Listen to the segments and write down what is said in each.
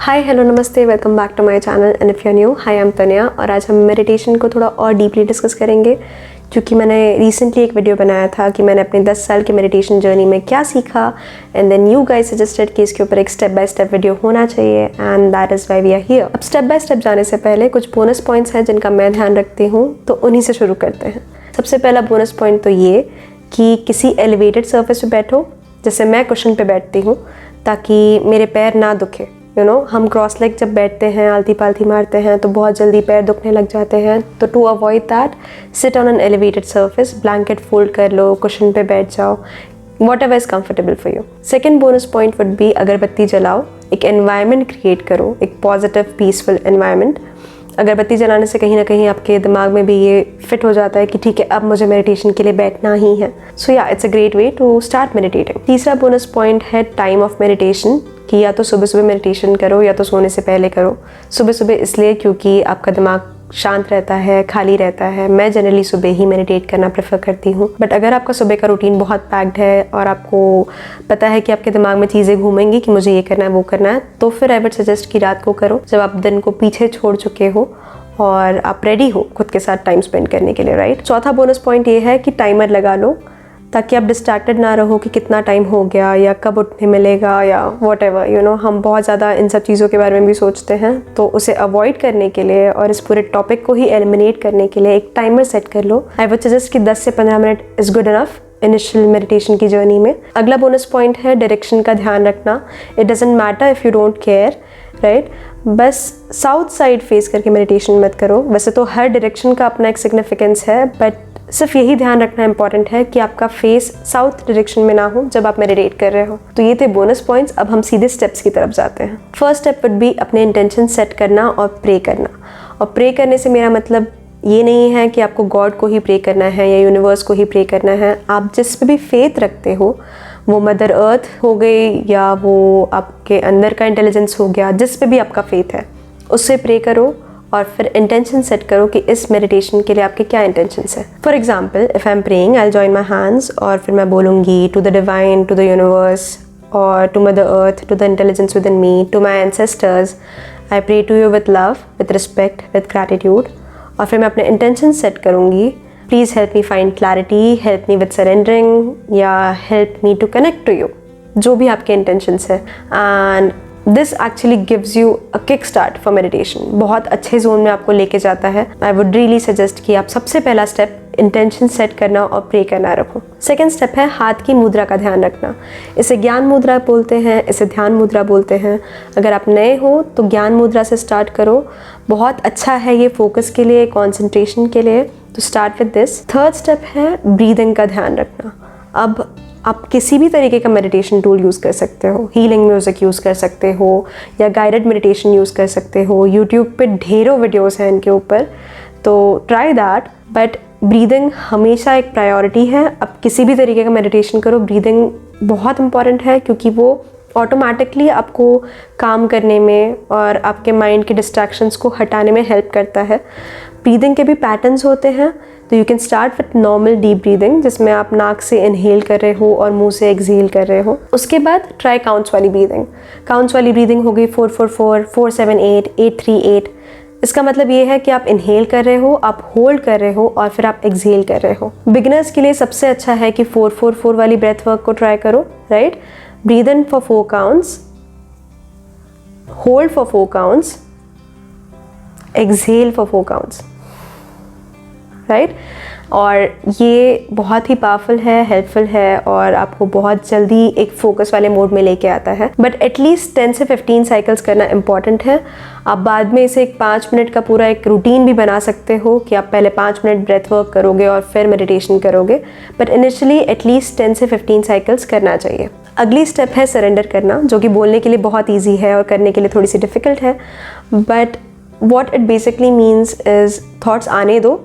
हाय hello नमस्ते, welcome back to my channel and if you new, hi I am Tanya. और आज हम meditation को थोड़ा और डीपली डिस्कस करेंगे, क्योंकि मैंने रिसेंटली एक वीडियो बनाया था कि मैंने अपने 10 साल की मेडिटेशन जर्नी में क्या सीखा, and then you guys suggested कि इसके ऊपर एक स्टेप बाय स्टेप वीडियो होना चाहिए, and that is why we are here. अब स्टेप बाय स्टेप जाने से पहले कुछ बोनस पॉइंट्स हैं जिनका मैं ध्यान रखती हूँ, तो उन्हीं से शुरू करते हैं। सबसे पहला बोनस पॉइंट तो ये कि किसी एलिवेटेड सर्फेस पे बैठो, जैसे मैं कुशन पे बैठती हूँ, ताकि मेरे पैर ना दुखे। हम क्रॉस लेग जब बैठते हैं, आलती पालती मारते हैं, तो बहुत जल्दी पैर दुखने लग जाते हैं। तो to avoid that, sit on an elevated surface, blanket fold कर लो, कुशन पे बैठ जाओ, whatever is comfortable for you. Second bonus point would be अगरबत्ती जलाओ, एक एनवायरनमेंट क्रिएट करो, एक पॉजिटिव पीसफुल एनवायरनमेंट। अगरबत्ती जलाने से कहीं ना कहीं आपके दिमाग में भी ये फिट हो जाता है कि ठीक है, अब मुझे मेडिटेशन के लिए बैठना ही है। So yeah, it's a great way to start meditating. तीसरा बोनस पॉइंट है टाइम ऑफ मेडिटेशन, कि या तो सुबह सुबह मेडिटेशन करो या तो सोने से पहले करो। सुबह सुबह इसलिए क्योंकि आपका दिमाग शांत रहता है, खाली रहता है। मैं जनरली सुबह ही मेडिटेट करना प्रेफर करती हूँ, बट अगर आपका सुबह का रूटीन बहुत पैक्ड है और आपको पता है कि आपके दिमाग में चीज़ें घूमेंगी कि मुझे ये करना है वो करना है, तो फिर आई वुड सजेस्ट कि रात को करो, जब आप दिन को पीछे छोड़ चुके हो और आप रेडी हो खुद के साथ टाइम स्पेंड करने के लिए, राइट। चौथा बोनस पॉइंट ये है कि टाइमर लगा लो, ताकि आप डिस्ट्रैक्टेड ना रहो कि कितना टाइम हो गया या कब उठने मिलेगा या वॉट एवर। हम बहुत ज़्यादा इन सब चीज़ों के बारे में भी सोचते हैं, तो उसे अवॉइड करने के लिए और इस पूरे टॉपिक को ही एलिमिनेट करने के लिए एक टाइमर सेट कर लो। आई वुड सजेस्ट कि 10 से 15 minute is good enough initial meditation की जर्नी में। अगला बोनस पॉइंट है डायरेक्शन का ध्यान रखना। It doesn't matter if you don't care, right. बस साउथ साइड फेस करके मेडिटेशन मत करो। वैसे तो हर डायरेक्शन का अपना एक सिग्निफिकेंस है, बट सिर्फ यही ध्यान रखना इंपॉर्टेंट है कि आपका फेस साउथ डायरेक्शन में ना हो जब आप मेडिटेट कर रहे हो। तो ये थे बोनस पॉइंट्स। अब हम सीधे स्टेप्स की तरफ जाते हैं। फर्स्ट स्टेप वुड बी अपने इंटेंशन सेट करना और प्रे करना। और प्रे करने से मेरा मतलब ये नहीं है कि आपको गॉड को ही प्रे करना है या यूनिवर्स को ही प्रे करना है। आप जिस पे भी फेथ रखते हो, वो मदर अर्थ हो गई या वो आपके अंदर का इंटेलिजेंस हो गया, जिस पे भी आपका फेथ है उससे प्रे करो और फिर इंटेंशन सेट करो कि इस मेडिटेशन के लिए आपके क्या इंटेंशंस है। For example, if I am praying, I will join my hands और फिर मैं बोलूँगी to the divine, to the universe और to mother earth, to the intelligence within me, to my ancestors, I pray to you with love, with respect, with gratitude. और फिर मैं अपने intention set करूँगी, please help me find clarity, help me with surrendering या help me to connect to you, जो भी आपके intentions है। And this actually gives you a kick start for meditation. बहुत अच्छे जोन में आपको लेके जाता है। आई वुड रियली सजेस्ट कि आप सबसे पहला स्टेप इंटेंशन सेट करना और प्रे करना रखो। सेकेंड स्टेप है हाथ की मुद्रा का ध्यान रखना। इसे ज्ञान मुद्रा बोलते हैं, इसे ध्यान मुद्रा बोलते हैं। अगर आप नए हो तो ज्ञान मुद्रा से स्टार्ट करो, बहुत अच्छा है ये फोकस के लिए, कॉन्सेंट्रेशन के लिए, तो start with this. Third step है ब्रीदिंग का ध्यान रखना। अब आप किसी भी तरीके का मेडिटेशन टूल यूज़ कर सकते हो, हीलिंग म्यूज़िक यूज़ कर सकते हो या गाइडेड मेडिटेशन यूज़ कर सकते हो। यूट्यूब पे ढेरों वीडियोस हैं इनके ऊपर, तो ट्राई दैट। बट ब्रीदिंग हमेशा एक प्रायोरिटी है। आप किसी भी तरीके का मेडिटेशन करो, ब्रीदिंग बहुत इंपॉर्टेंट है, क्योंकि वो ऑटोमेटिकली आपको काम करने में और आपके माइंड के डिस्ट्रैक्शंस को हटाने में हेल्प करता है। ब्रीदिंग के भी पैटर्न्स होते हैं, तो you can start with normal deep breathing, जिसमें आप नाक से इनहेल कर रहे हो और मुंह से एक्सहेल कर रहे हो। उसके बाद ट्राई काउंट्स वाली ब्रीदिंग। काउंट्स वाली ब्रीदिंग हो गई 4-4-4, 4-7-8, 8-3-8। इसका मतलब ये है कि आप इनहेल कर रहे हो, आप होल्ड कर रहे हो और फिर आप एक्सहेल कर रहे हो। बिगिनर्स के लिए सबसे अच्छा है कि 4-4-4 वाली ब्रेथ वर्क को ट्राई करो, right. Breathe in for 4 counts, hold for 4 counts, exhale for 4 counts, right. और ये बहुत ही पावरफुल है, हेल्पफुल है और आपको बहुत जल्दी एक फोकस वाले मोड में लेके आता है। बट एटलीस्ट 10 से 15 साइकिल्स करना इंपॉर्टेंट है। आप बाद में इसे एक 5 मिनट का पूरा एक रूटीन भी बना सकते हो कि आप पहले 5 मिनट ब्रेथ वर्क करोगे और फिर मेडिटेशन करोगे, बट इनिशियली एटलीस्ट 10 से 15 साइकिल्स करना चाहिए। अगली स्टेप है सरेंडर करना, जो कि बोलने के लिए बहुत ईजी है और करने के लिए थोड़ी सी डिफ़िकल्ट है। But what it basically means is thoughts आने दो,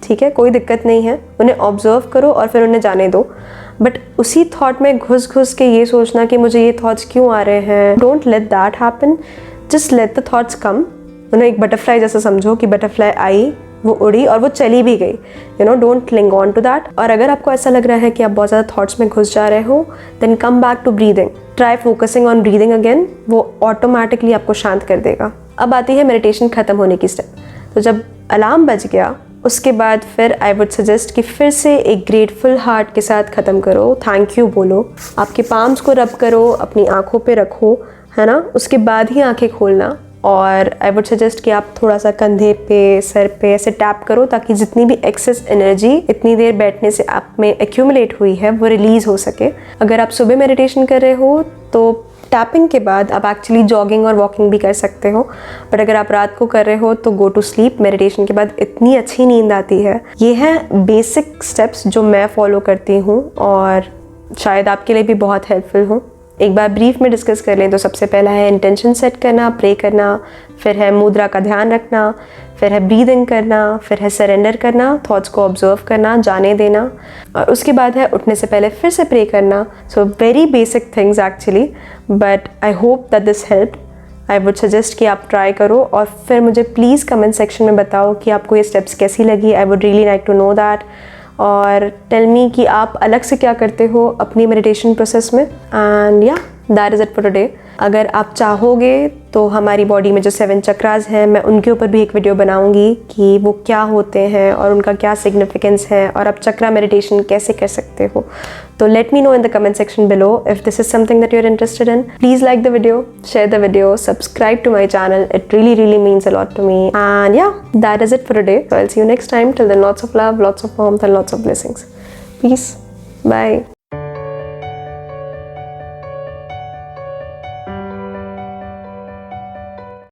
ठीक है, कोई दिक्कत नहीं है, उन्हें ऑब्जर्व करो और फिर उन्हें जाने दो। बट उसी थॉट में घुस के ये सोचना कि मुझे ये थॉट्स क्यों आ रहे हैं, don't let that happen, just let the thoughts come. उन्हें एक बटरफ्लाई जैसा समझो कि बटरफ्लाई आई, वो उड़ी और वो चली भी गई। You know, don't cling on to that. और अगर आपको ऐसा लग रहा है कि आप बहुत ज़्यादा थॉट्स में घुस जा रहे हो, then come back to breathing, try focusing on breathing again, वो ऑटोमेटिकली आपको शांत कर देगा। अब आती है मेडिटेशन ख़त्म होने की स्टेप। तो जब अलार्म बज गया उसके बाद फिर आई वुड सजेस्ट कि फिर से एक ग्रेटफुल हार्ट के साथ ख़त्म करो, थैंक यू बोलो, आपके पाम्स को रब करो, अपनी आँखों पे रखो, है ना, उसके बाद ही आंखें खोलना। और आई वुड सजेस्ट कि आप थोड़ा सा कंधे पे, सर पे ऐसे टैप करो ताकि जितनी भी एक्सेस एनर्जी इतनी देर बैठने से आप में एक्यूमुलेट हुई है वो रिलीज़ हो सके। अगर आप सुबह मेडिटेशन कर रहे हो तो टैपिंग के बाद आप एक्चुअली जॉगिंग और वॉकिंग भी कर सकते हो, बट अगर आप रात को कर रहे हो तो गो टू स्लीप। मेडिटेशन के बाद इतनी अच्छी नींद आती है। ये हैं बेसिक स्टेप्स जो मैं फॉलो करती हूँ और शायद आपके लिए भी बहुत हेल्पफुल हो। एक बार ब्रीफ में डिस्कस कर लें तो सबसे पहला है इंटेंशन सेट करना, प्रे करना, फिर है मुद्रा का ध्यान रखना, फिर है ब्रीदिंग करना, फिर है सरेंडर करना, थॉट्स को ऑब्जर्व करना, जाने देना, और उसके बाद है उठने से पहले फिर से प्रे करना। So very basic things actually, but I hope that this helped. I would suggest कि आप ट्राई करो और फिर मुझे प्लीज़ कमेंट सेक्शन में बताओ कि आपको ये स्टेप्स कैसी लगी। I would really like to know that. और टेल मी कि आप अलग से क्या करते हो अपनी मेडिटेशन प्रोसेस में। And yeah that is it for today. अगर आप चाहोगे तो हमारी बॉडी में जो 7 चक्रास हैं, मैं उनके ऊपर भी एक वीडियो बनाऊंगी कि वो क्या होते हैं और उनका क्या सिग्निफिकेंस है और आप चक्रा मेडिटेशन कैसे कर सकते हो। तो let me know in the comment section below if this is something that you are interested in. Please like the video, share the video, subscribe to my channel, it really means a lot to me. And yeah, that is it for today. So I'll see you next time. Till then, lots of love, lots of warmth and lots of blessings. Peace. Bye.